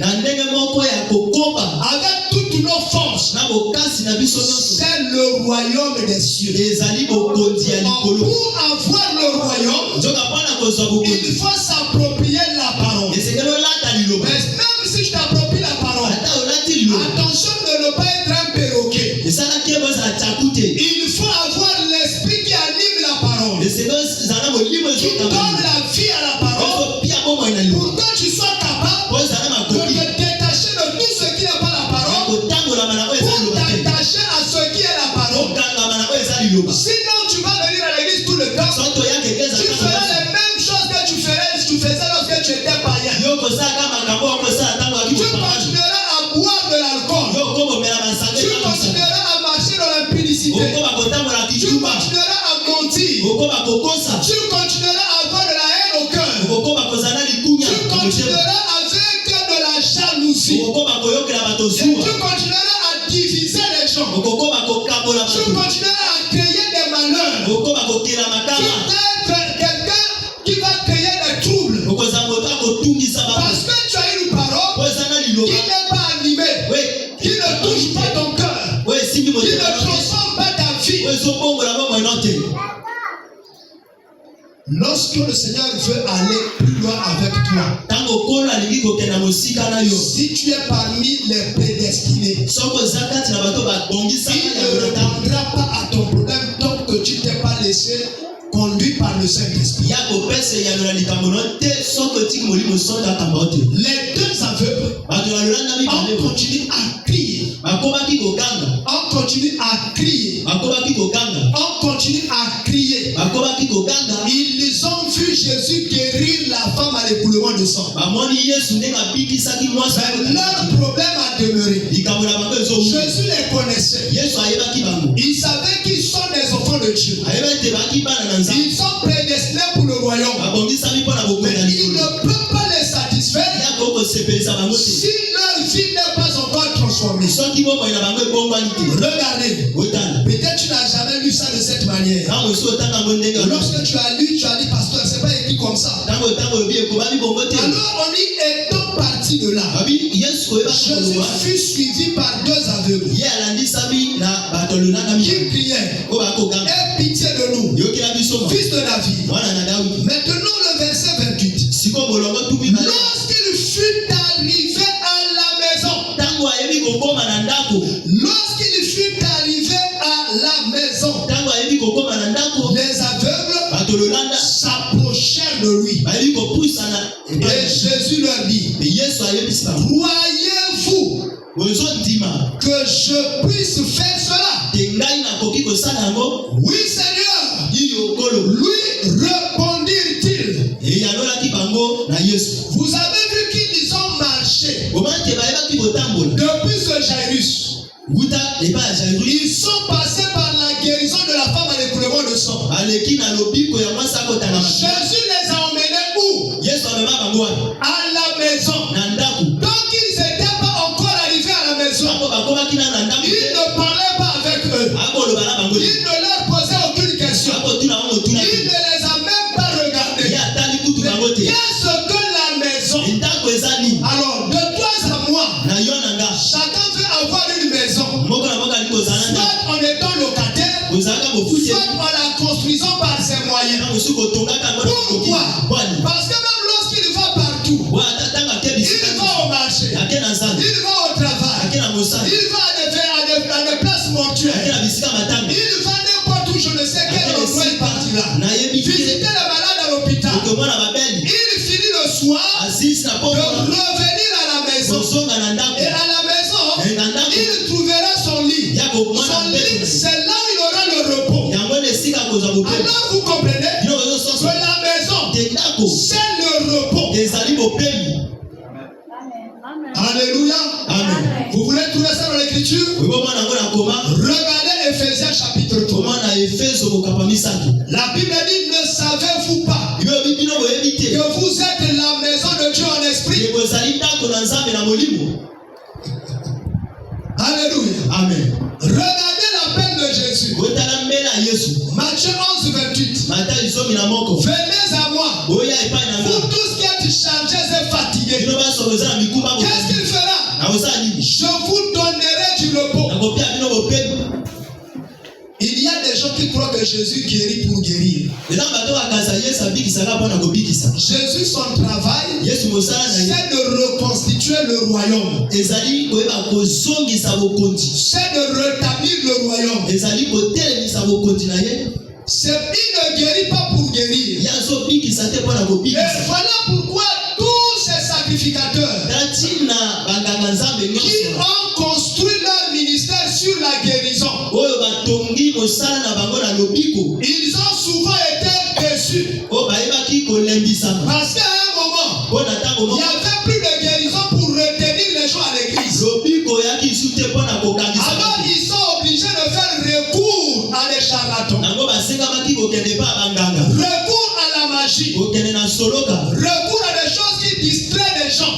Speaker 3: avec toutes nos forces. C'est le royaume des cieux. Pour avoir le royaume, il faut s'approprier la parole. Mais même si je t'approprie la parole, attention de ne pas être un perroquet. Il faut avoir l'esprit qui anime la parole, qui donne la vie à la parole, pour que tu sois capable de te détacher de tout ce qui n'est pas la parole, pour t'attacher à ce qui est la parole. Sinon tu vas venir à l'église tout le temps, tu feras les mêmes choses que tu faisais lorsque tu étais païen. Tu continueras à boire de l'alcool, tu continueras à marcher dans l'impudicité, tu continueras à mentir, tu continueras à avoir de la haine au cœur, tu continueras avec de la jalousie, et tu continueras à diviser les gens, tu continueras à créer des malheurs, tu vas être quelqu'un qui va créer des troubles, parce que tu as une parole qui n'est pas animée, qui ne touche pas ton cœur, qui ne transforme pas ta vie. Lorsque le Seigneur veut aller plus loin avec toi, si tu es parmi les prédestinés, il ne répondra pas à ton problème tant que tu t'es pas laissé conduit par le Saint-Esprit. Les deux aveugles, on continue à crier. On continue à crier. On continue à crier. Ils ont vu Jésus guérir la femme à l'écoulement de sang. Mais leur problème a demeuré. Jésus les connaissait. Il savait qu'ils sont des enfants de Dieu. Ils sont prédestinés pour le royaume. Mais il ne peut pas les satisfaire si leur vie n'est pas encore transformée. Regardez, peut-être tu n'as jamais lu ça de cette manière. Lorsque tu as lu, tu as dit, pasteur, c'est pas écrit comme ça. Alors on dit, étant parti de là, Jésus fut suivi par deux aveugles qui criaient, aie pitié de nous, fils de David. Maintenant le verset 28. Lorsqu'il fut arrivé à la maison, lorsqu'il fut arrivé à la maison, les s'approchèrent de lui. Et Jésus leur dit, croyez-vous que je puisse faire cela? Oui, Seigneur. Lui répondirent-ils. Vous avez vu qu'ils ont marché depuis ce Jairus. Ils sont passés par la guérison de la femme à l'écoulement de sang. Jésus les a emmenés où? À la maison. Donc ils n'étaient pas encore arrivés à la maison. Il ne parlait pas avec eux. Il ne leur posait aucune question. Il ne les a même pas regardés. Qu'est-ce que la maison? Alors, de toi à moi, chacun veut avoir une maison. Soit en étant locataire, soit en la construisant par ses moyens. Pourquoi? Parce que même lorsqu'il va partout, il va au marché, il va au travail, il va à des places mortuaires, il va n'importe où, je ne sais quel endroit il partira. Visiter les malades à l'hôpital. Il finit le soir de revenir à la maison. Et à la maison, il trouvera son lit. Son lit, c'est là où il aura le repos. Alors vous comprenez que la maison, c'est le repos. Alléluia. Amen. Vous voulez trouver ça dans l'écriture? Regardez Ephésiens chapitre 3. La Bible dit, ne savez-vous pas que vous êtes la maison de Dieu en esprit? Alléluia. Amen. Regardez l'appel de Jésus. Matthieu 11, 28. Venez à moi, vous tous qui êtes chargés et fatigués. Qu'est-ce qu'il fera? Je vous donnerai du repos. Il y a des gens qui croient que Jésus guérit pour guérir. Jésus, son travail, c'est de reconstituer le royaume. C'est de rétablir le royaume. Il ne guérit pas pour guérir. Et voilà pourquoi tous ces sacrificateurs qui ont construit leur ministère sur la guérison, ils ont souvent été déçus. Parce qu'à un moment, il n'y avait plus de guérison pour retenir les gens à l'église. Alors ils sont obligés de faire recours à des charlatans. Recours à la magie. Recours à des choses qui distraient les gens.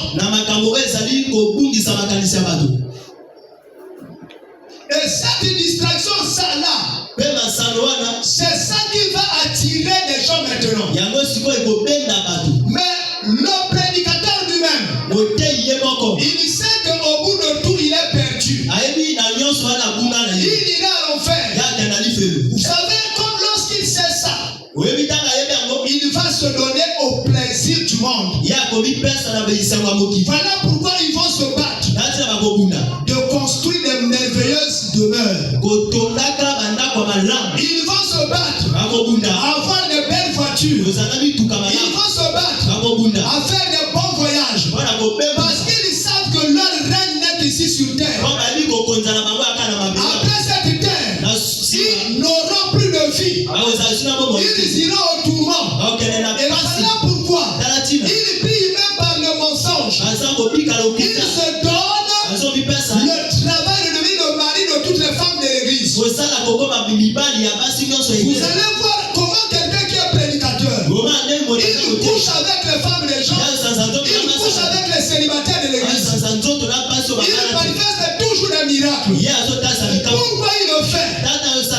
Speaker 3: Et cette distraction, ça là, c'est ça qui va attirer des gens maintenant. Mais le prédicateur lui-même, il sait qu'au bout de tout, il est perdu. Il ira à l'enfer. Vous savez, comme lorsqu'il sait ça, il va se donner au plaisir du monde. Voilà pourquoi ils vont se battre de construire des merveilleuses demeures. Ils vont se battre à avoir de belles voitures. Ils vont se battre à faire de bons voyages. Parce qu'ils savent que leur règne n'est ici sur terre. Après cette terre, ils n'auront plus de vie. Ils iront au tourment. Et voilà pourquoi ils pillent même par le mensonge. Ils se donnent le travail de devenir le mari de toutes les femmes de l'église. Vous allez voir comment quelqu'un qui est prédicateur, il couche avec les femmes des gens, il couche avec les célibataires de l'église. Il manifeste toujours des miracles. Pourquoi il le fait?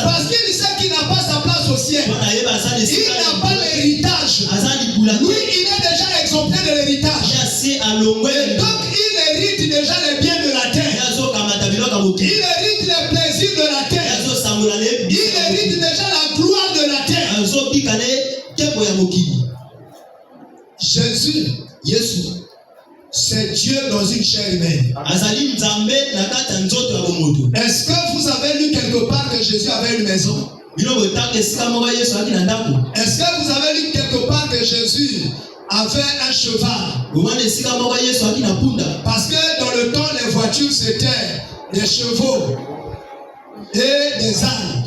Speaker 3: Parce qu'il sait qu'il n'a pas sa place au ciel. Il n'a pas l'héritage. Lui, il est déjà exempté de l'héritage. Donc il hérite déjà les biens de la terre. Il hérite les plaisirs de la terre. Il hérite déjà la gloire de la terre. Jésus, c'est Dieu dans une chair humaine. Est-ce que vous avez lu quelque part que Jésus avait une maison? Est-ce
Speaker 2: que vous avez lu quelque part que Jésus avait un cheval? Parce que dans le temps, les voitures c'était des chevaux et des ânes.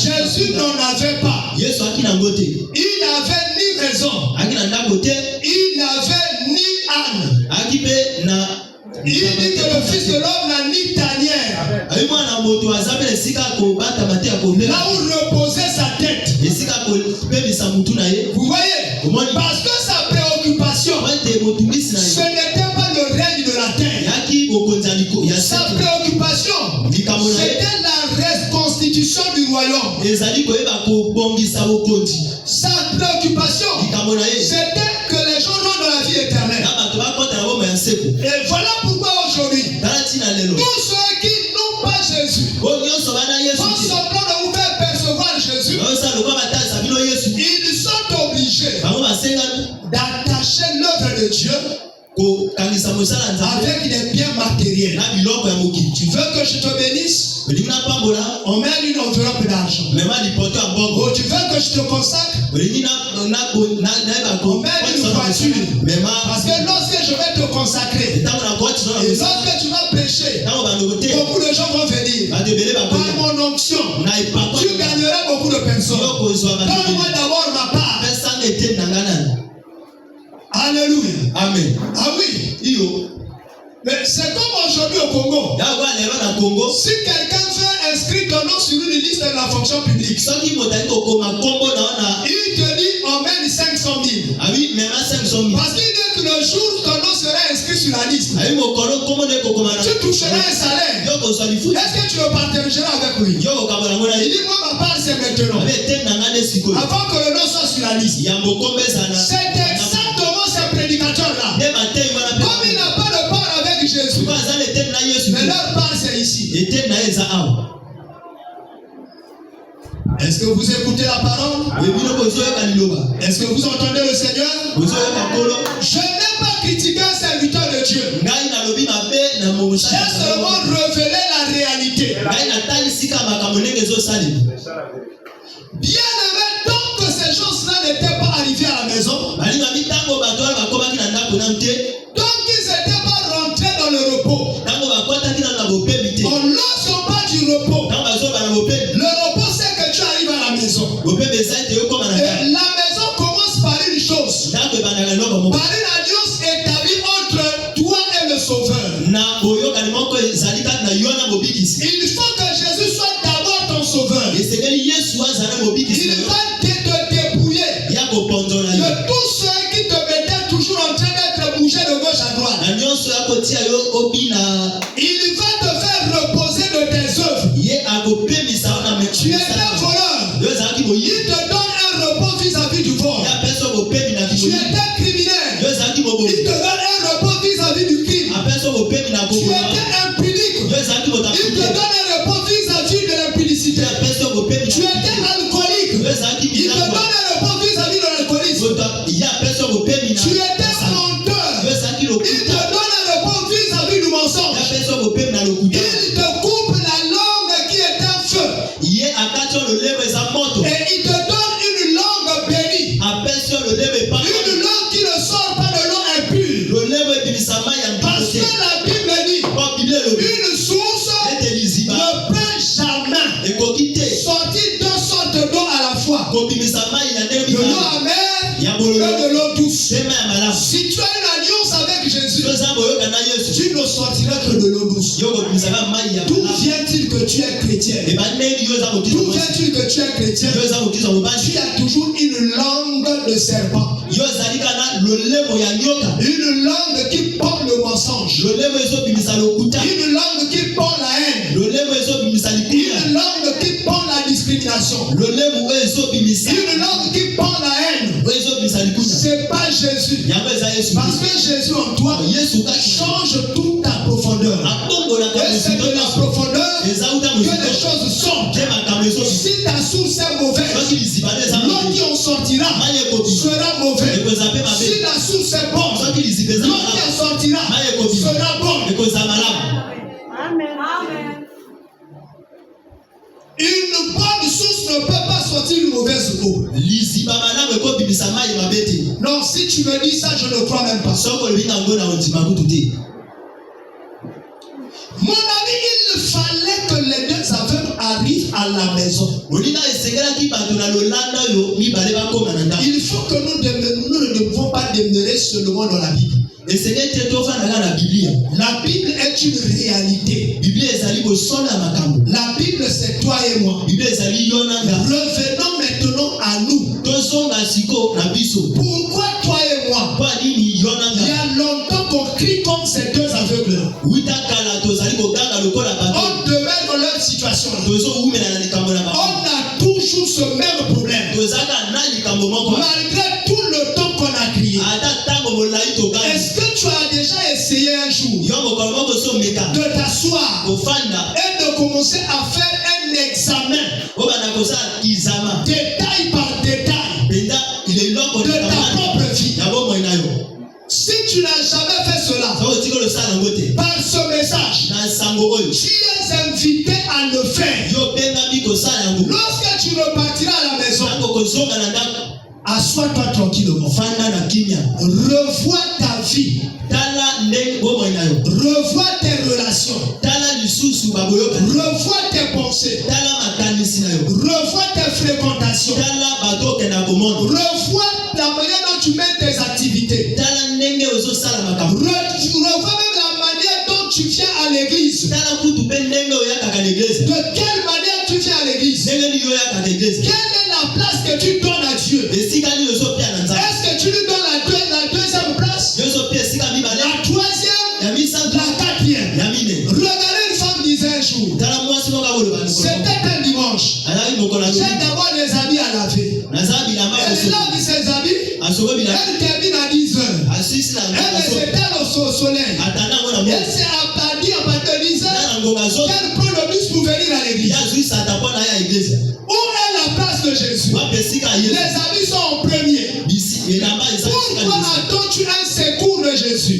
Speaker 2: Jésus n'en avait pas. Il n'avait ni raison. Il n'avait ni âne. Il dit que le Fils de l'homme n'a ni tanière. Là où reposait sa tête. Vous voyez? Parce que sa préoccupation, ce n'était pas le règne de la terre. Sa préoccupation, c'était la reconstitution du royaume. Sa préoccupation, c'était que les gens rentrent dans la vie éternelle. Et voilà pourquoi aujourd'hui, tous ceux qui n'ont pas Jésus font semblant de vous faire percevoir Jésus. Ils sont obligés d'attacher l'œuvre de Dieu avec des biens matériels. Tu veux que je te bénisse? On met une enveloppe d'argent. Oh, tu veux que je te consacre? On met une voiture. Parce que lorsque je vais te consacrer, et lorsque tu vas prêcher, beaucoup de gens vont venir. Par mon onction, tu gagneras beaucoup de personnes. Donne-moi d'abord ma part. Alléluia. Amen. Ah oui. Mais c'est comme aujourd'hui au Congo. Si quelqu'un veut inscrire ton nom sur une liste de la fonction publique, il te dit on mène 500 000. Parce qu'il dit que le jour où ton nom sera inscrit sur la liste, tu toucheras un salaire. Est-ce que tu le partageras avec lui? Il dit moi ma part c'est maintenant. Avant que le nom soit sur la liste. C'est exactement ce prédicateur-là. Comme il n'a pas de part avec Jésus, mais leur part c'est ici. Est-ce que vous écoutez la parole? Est-ce que vous entendez le Seigneur? Je n'ai pas critiqué un serviteur de Dieu. J'ai seulement révélé la réalité. Bien aimé, tant que ces gens-là n'étaient pas arrivés à la maison, tant qu'ils n'étaient pas rentrés dans le repos, lorsqu'on parle du repos, le repos c'est que tu arrives à la maison. Et la maison commence par une chose, par une alliance établie entre toi et le Sauveur. Il faut que Jésus soit d'abord ton Sauveur. Il va te dépouiller de tous ceux qui te mettaient toujours en train d'être bougés de gauche à droite. Il va te faire reposer de tes œuvres. Tu es un voleur. Il te donne un repos vis-à-vis du vol. Tu es un criminel. Il te donne un repos vis-à-vis du crime. Tu es impudique. Il te donne un repos vis-à-vis de l'impudicité. Tu étais alcoolique. Il te donne un repos vis-à-vis de l'alcoolisme. Tu étais menteur. Il te donne un repos vis-à-vis du mensonge. Il te coupe la langue qui est un feu. Et il te donne une langue bénie. Une langue qui ne sort pas de l'eau impure. Parce que la Bible dit une source ne peut jamais sortir deux sortes d'eau à la fois. De l'eau amère et de l'eau douce. Si tu as une alliance avec Jésus, tu ne sortiras que de l'eau douce. D'où vient-il que tu es chrétien? D'où vient-il que tu es chrétien? Tu as toujours une langue de serpent. Une langue qui porte le mensonge. Une langue qui porte la haine. Une langue qui porte la discrimination. Une langue qui porte la haine. C'est pas Jésus. Parce que Jésus en toi change toute ta profondeur. Et c'est de la profondeur que les choses sont. Si ta source est mauvaise, l'eau qui en sortira sera mauvaise. Si la source est bonne, l'eau qui en sortira sera bonne.
Speaker 4: Amen.
Speaker 3: Une bonne source ne peut pas sortir une mauvaise eau. Non, si tu me dis ça, je ne crois même pas. Mon ami, il fallait que les deux aveugles arrivent à la maison. Il faut que nous ne devons pas demeurer seulement dans la Bible. La Bible est une réalité. La Bible, c'est toi et moi. Revenons maintenant à nous. Pourquoi toi et moi? Il y a longtemps qu'on crie comme ces deux aveugles. On demeure dans leur situation. On a toujours ce même problème. Malgré tout le temps qu'on a crié. Est-ce que tu as déjà essayé un jour de t'asseoir et de commencer à faire un examen détail par détail de ta propre vie? Si tu n'as jamais fait cela, par ce message, tu es invité à le faire. Lorsque tu repartiras à la maison, assois-toi tranquillement. Revois ta vie. Revois tes relations. Revois tes pensées. Revois tes fréquentations. Revois la manière dont tu mets tes activités. Revois même la manière dont tu viens à l'église. De quelle manière tu viens à l'église? Quelle est la place que tu donnes à Dieu? Est-ce que tu lui donnes la deuxième place? La troisième? La quatrième? Regardez, une femme disait un jour, c'était un dimanche, j'ai d'abord des habits à laver. Elle lave ses habits, elle termine à 10 heures. Elle s'éteint au soleil. Elle s'est habillée à partir de 10 heures. Elle prend le bus pour venir à l'église. Où est la place de Jésus? Les habits sont en premier. Pourquoi attends-tu un secours de Jésus?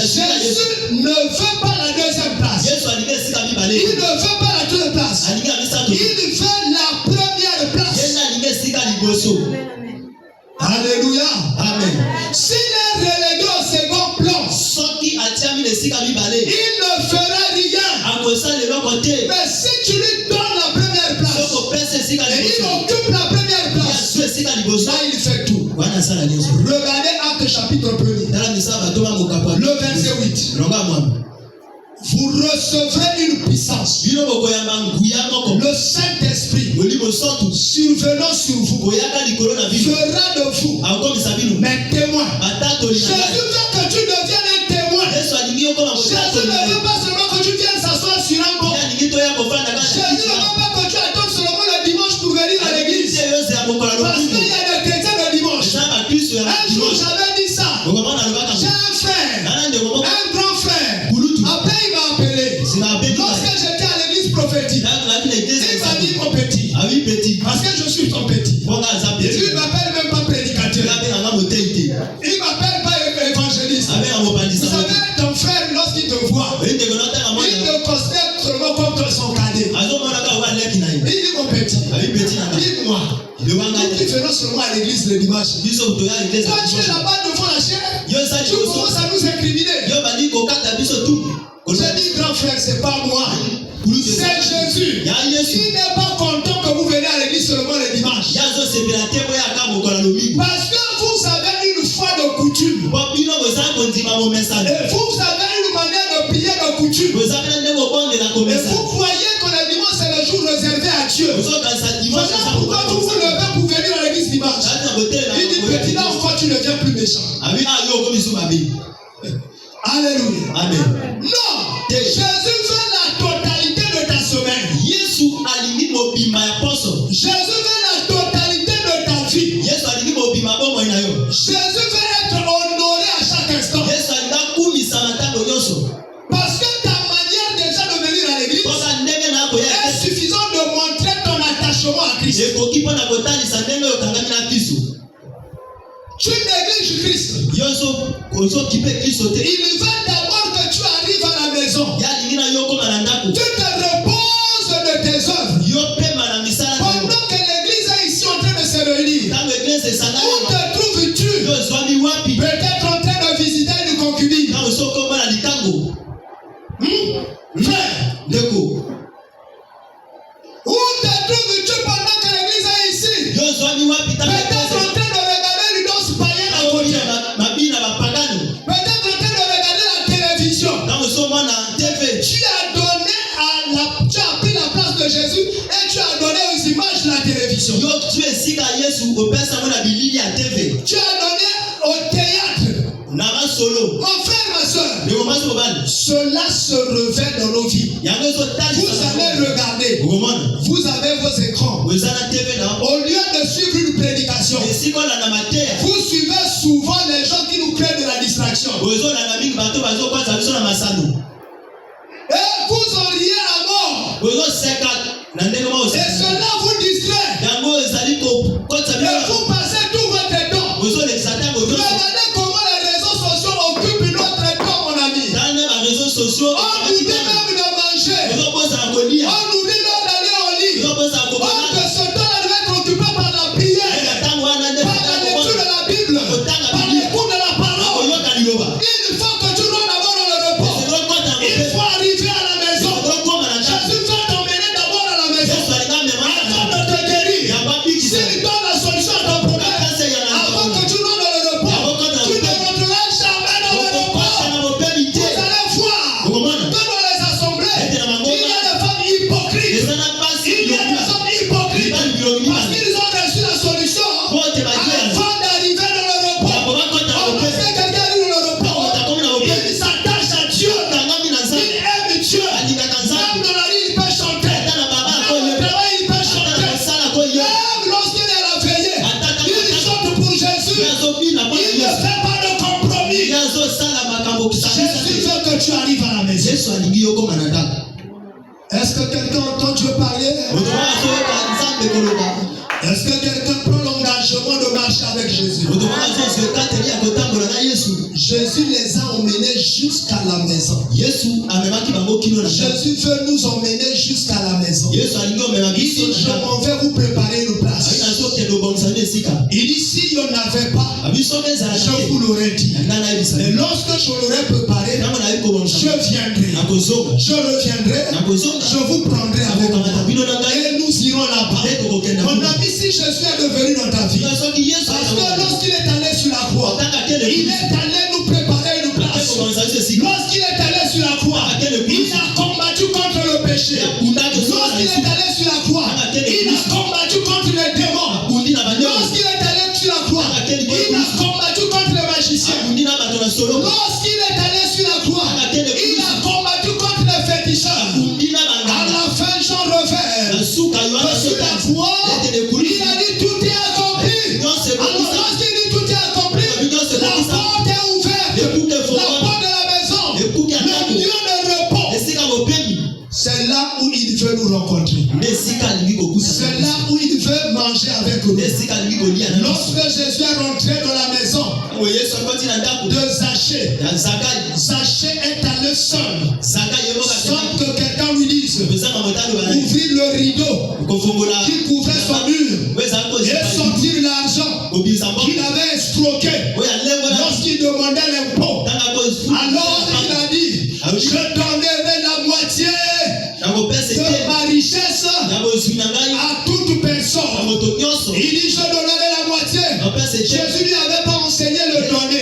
Speaker 3: Jésus ne veut pas la deuxième place. Il ne veut pas la deuxième place. Il veut la première place. Alléluia. Amen. S'il est relégué au second plan, il ne fera rien. Mais si tu lui donnes la première place, et il occupe la première place, là il fait tout. Regardez Actes chapitre 1er. Le verset 8. Vous recevrez une puissance. Le Saint-Esprit survenant sur vous fera de vous mes témoins. Jésus veut que tu deviennes un témoin. Jésus ne veut pas seulement que tu viennes s'asseoir sur un banc. Jésus ne veut pas que tu attendes seulement le dimanche pour venir à l'église. Parce qu'il y a des chrétiens le dimanche. Un jour j'avais dit ça. J'ai un frère, un grand frère. Après il m'a appelé. Lorsque j'étais à l'église prophétique, il m'a dit mon petit. Parce que je suis ton petit. Il ne m'appelle même pas prédicateur. Il m'appelle pas évangéliste. Vous savez, ton frère, lorsqu'il te voit, il te considère seulement comme son cadet. Il dit mon petit. Dis-moi. Nous qui venons seulement à l'église le dimanche. Toi, tu es là-bas devant la chair. Tu commences à nous incriminer. J'ai dit, grand frère, c'est pas moi. C'est Jésus. Il n'est pas content que vous venez à l'église seulement le dimanche. Parce que vous avez une foi de coutume. Et vous avez une manière de prier de coutume. Et vous croyez que le dimanche c'est le jour réservé à Dieu. Voilà pourquoi vous vous levez pour venir à l'église dimanche. Il dit, petit, là encore tu ne deviens plus méchant. Alléluia. Amen. Non. Jésus veut la totalité de ta semaine. Jésus veut la totalité de ta vie. Jésus veut être honoré à chaque instant. Parce que ta manière déjà de venir à l'église est suffisante de montrer ton attachement à Christ. Tu négliges Christ. Il veut d'abord que tu arrives à la maison. Tu te reposes de tes œuvres. télévision. Tu as donné au théâtre. Mon frère, ma soeur, cela se révèle dans nos vies. Vous allez regarder. Vous avez vos écrans. Au lieu de suivre une prédication, vous suivez souvent les gens qui nous créent de la distraction. Et vous auriez à mort. Et cela vous distrait. Et vous passez tout votre temps. Regardez comment les réseaux sociaux occupent notre temps, mon ami. On oublie même de manger. On oublie même d'aller au lit. Or que ce temps-là devait être occupé par la prière, par la lecture de la Bible, par l'écoute de la parole. Il faut que tu rentres d'abord dans le repos. Il faut arriver à la maison. Jésus va t'emmener d'abord à la maison avant de te guérir. S'il donne la solution à ton problème, avant que tu rentres dans le repos, tu ne rentreras jamais dans le repos. Vous allez voir que dans les assemblées, il y a des femmes hypocrites. Il y a des hommes hypocrites parce qu'ils ont reçu la solution avant d'arriver dans le repos. On peut faire quelqu'un dans le repos. Il s'attache à Dieu. Il aime Dieu. Même dans la vie, il peut chanter. Même au travail, il peut chanter. Même lorsqu'il est réveillé, il chante pour Jésus. Il ne fait pas de compromis. Jésus veut que tu arrives à la maison. Est-ce que quelqu'un entend Dieu parler? Est-ce que quelqu'un prend l'engagement de marcher avec Jésus? Jésus les a emmenés jusqu'à la maison. Jésus veut nous emmener jusqu'à la maison. Il dit, je m'en vais vous préparer une place. Il dit, s'il n'y en avait pas, je vous l'aurais dit. Et lorsque je l'aurais préparé, je viendrai. Je reviendrai. Je vous prendrai avec moi. Et nous irons là-bas. Mon ami, si Jésus est devenu dans ta vie, parce que lorsqu'il est allé sur la croix, il est allé nous préparer une place. Lorsqu'il est allé sur la croix, il a combattu contre le péché. Lorsqu'il est allé sur la croix, il a combattu contre les démons. Lorsqu'il est allé sur la croix, il a combattu contre les magiciens. Lorsqu'il est allé sur la croix, il a combattu contre les féticheurs. À la fin, Jean revers sur la croix, il a dit tout est accompli. Alors lorsqu'il dit tout est accompli, la porte est ouverte. La porte de la maison, le lieu de repos. C'est là où il veut nous rencontrer. C'est là où il veut manger avec nous. Lorsque Jésus est rentré dans la maison de Zachée, Zachée est allé seul, sans que quelqu'un lui dise ouvrir le rideau qui couvrait son mur et sortir l'argent qu'il avait escroqué lorsqu'il demandait l'impôt. Alors il a dit, je donnerai la moitié de ma richesse à toute personne. Il dit, je donnerai la moitié. Jésus lui avait pas enseigné le donner.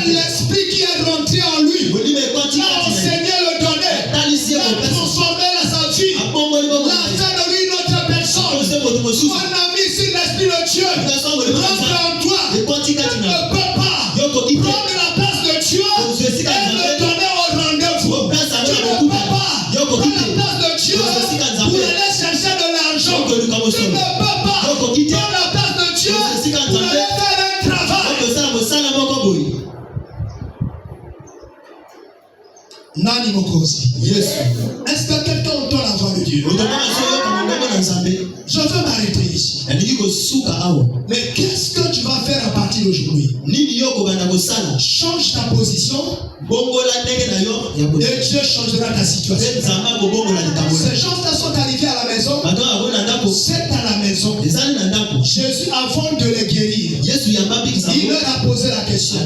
Speaker 3: L'esprit qui est rentré en lui a enseigné le donner. A transformé sa vie. L'a fait de lui une autre personne. Mon ami, si l'esprit de Dieu rentre en toi, tu ne peux pas prendre la place de Dieu et le donner au rendez-vous. Tu ne peux pas prendre la place de Dieu pour aller chercher de l'argent. Tu ne peux pas prendre la place de Dieu pour aller faire un travail. Nani Mokosi. Est-ce que quelqu'un entend la voix de Dieu? Je veux m'arrêter ici. Mais qu'est-ce que tu vas faire à partir d'aujourd'hui? Change ta position et Dieu changera ta situation. Ces gens-là sont arrivés à la maison. C'est à la maison. Jésus, avant de les guérir, il leur a posé la question.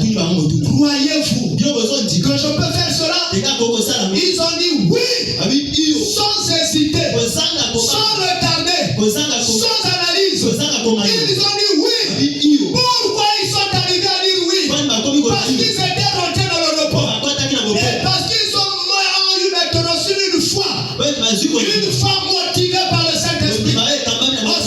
Speaker 3: Croyez-vous que je peux faire cela? Ils ont dit oui, sans hésiter, sans retarder, sans analyse. Ils ont dit oui. Pourquoi ils sont arrivés à dire oui? Parce qu'ils étaient rentrés dans le repos. Et parce qu'ils ont reçu une foi motivée par le Saint-Esprit. On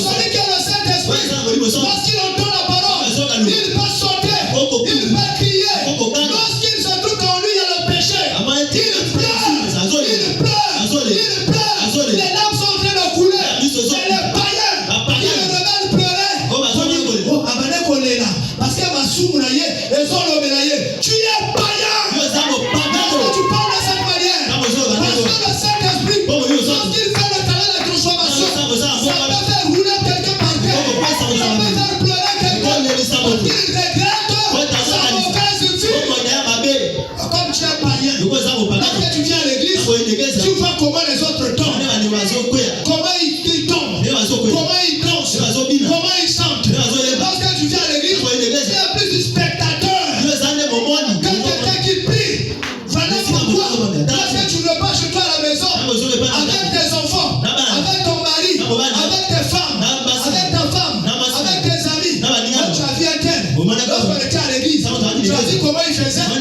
Speaker 3: Lorsqu'on était à l'église, tu as dit comment il faisait. Tu as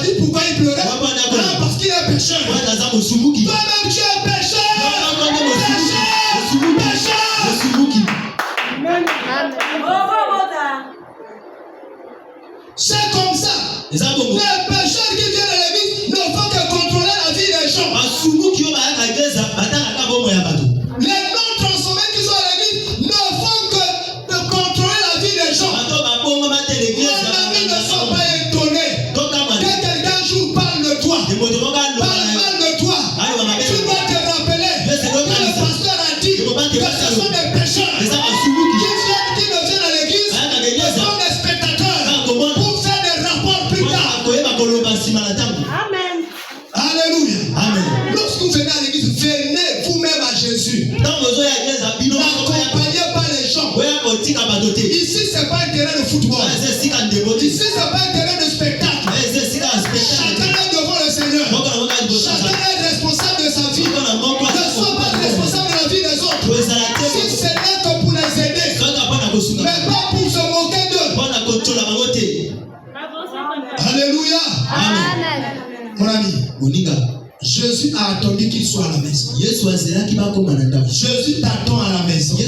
Speaker 3: dit pourquoi il pleurait. Parce qu'il est pécheur. Toi-même tu es pécheur. C'est comme ça. Les pécheurs qui viennent à l'église ne font que contrôler la vie des gens. Les non transformés qui sont à l'église ne font que contrôler la vie des gens. Mon ami ne sont pas étonnés. Que quelqu'un un jour parle de toi, parle mal de toi. Tu dois te rappeler que le pasteur a dit que ce sont des pécheurs qui ne viennent à l'église, qui sont des spectateurs pour faire des rapports plus tard.
Speaker 2: Amen.
Speaker 3: Alléluia.
Speaker 1: Amen.
Speaker 3: Lorsque vous venez à l'église, venez vous-même à Jésus. N'accompagnez pas les gens. Ici, ce n'est pas un terrain de football. Ici, ce n'est pas un terrain de spectacle. Chacun est devant le Seigneur. Chacun est responsable de sa vie. Ne sois pas responsable de la vie des autres. Si ce n'est que pour les aider, mais pas pour se moquer d'eux. Alléluia.
Speaker 1: Amen.
Speaker 3: Mon ami, Jésus a attendu qu'il soit à la maison. Jésus t'attend à la maison. Et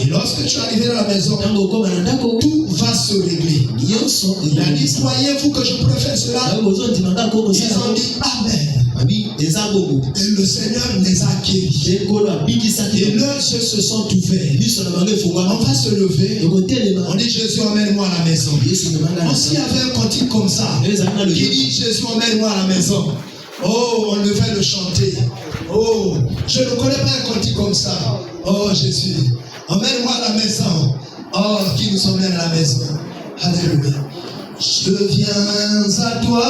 Speaker 3: lorsque tu es arrivé à la maison, tout va se régler. Il a dit, croyez-vous que je pourrais faire cela? Ils ont dit Amen. Et le Seigneur les a guéris. Et leurs yeux se sont ouverts. On va se lever. On dit Jésus, emmène-moi à la maison. On s'y avait un cantique comme ça. Qui dit Jésus, emmène-moi à la maison. Oh, on devait le chanter. Oh, je ne connais pas un cantique comme ça. Oh, Jésus, emmène-moi à la maison. Oh, qui nous emmène à la maison. Alléluia. Je viens à toi.